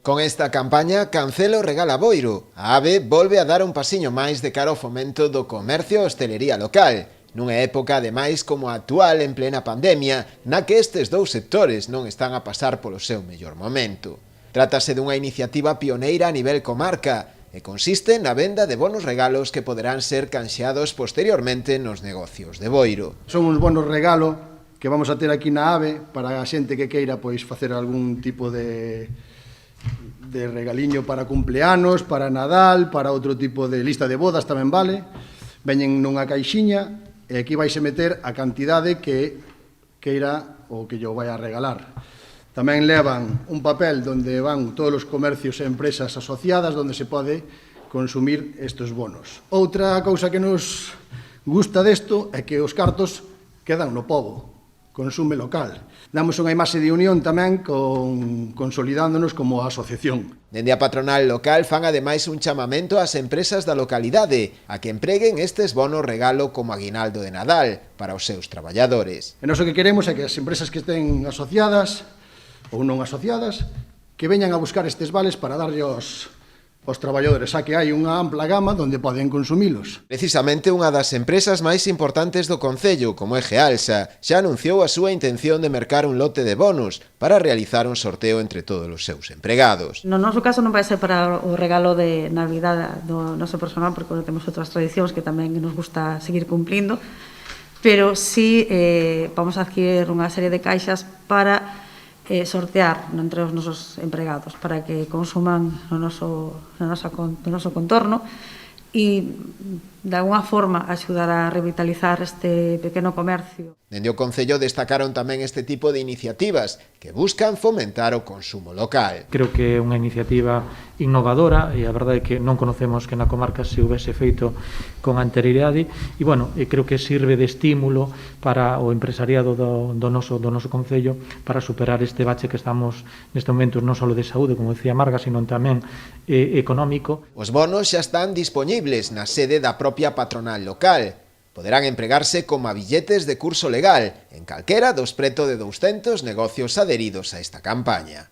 Con esta campaña, Cancelo regala Boiro. A AVE volve a dar un pasiño máis de cara ao fomento do comercio e hostelería local, nunha época ademais como a actual en plena pandemia, na que estes dous sectores non están a pasar polo seu mellor momento. Trátase dunha iniciativa pioneira a nivel comarca e consiste na venda de bonos regalos que poderán ser canxeados posteriormente nos negocios de Boiro. Son uns bonos regalo que vamos a ter aquí na AVE para a xente que queira facer algún tipo de regaliño para cumpleanos, para Nadal, para outro tipo de lista de bodas tamén vale. Veñen nunha caixiña e aquí vaise meter a cantidade que queira ou que yo vai a regalar. Tamén levan un papel onde van todos os comercios e empresas asociadas onde se pode consumir estes bonos. Outra cousa que nos gusta desto é que os cartos quedan no pobo, consume local. Damos unha imaxe de unión tamén consolidándonos como asociación. Dende a patronal local fan ademais un chamamento ás empresas da localidade a que empreguen estes bonos regalo como aguinaldo de Nadal para os seus traballadores. E nós o que queremos é que as empresas que estén asociadas ou non asociadas que veñan a buscar estes vales para darlle aos traballadores, xa que hai unha ampla gama onde poden consumilos. Precisamente unha das empresas máis importantes do concello, como é Gealsa, xa anunciou a súa intención de mercar un lote de bonos para realizar un sorteo entre todos os seus empregados. No noso caso non vai ser para o regalo de Navidad do noso personal, porque temos outras tradicións que tamén nos gusta seguir cumplindo, pero sí vamos a adquirir unha serie de caixas para sortear entre os nosos empregados para que consuman no noso contorno e de alguna forma axudar a revitalizar este pequeno comercio. Dende o Concello destacaron tamén este tipo de iniciativas que buscan fomentar o consumo local. Creo que é unha iniciativa innovadora e a verdade é que non conocemos que na comarca se houvese feito con anterioridade e, bueno, creo que sirve de estímulo para o empresariado do noso Concello para superar este bache que estamos neste momento non só de saúde, como decía Marga, sino tamén económico. Os bonos xa están dispoñibles na sede da propia patronal local. Poderán empregarse como billetes de curso legal en calquera dos preto de 200 negocios adheridos a esta campaña.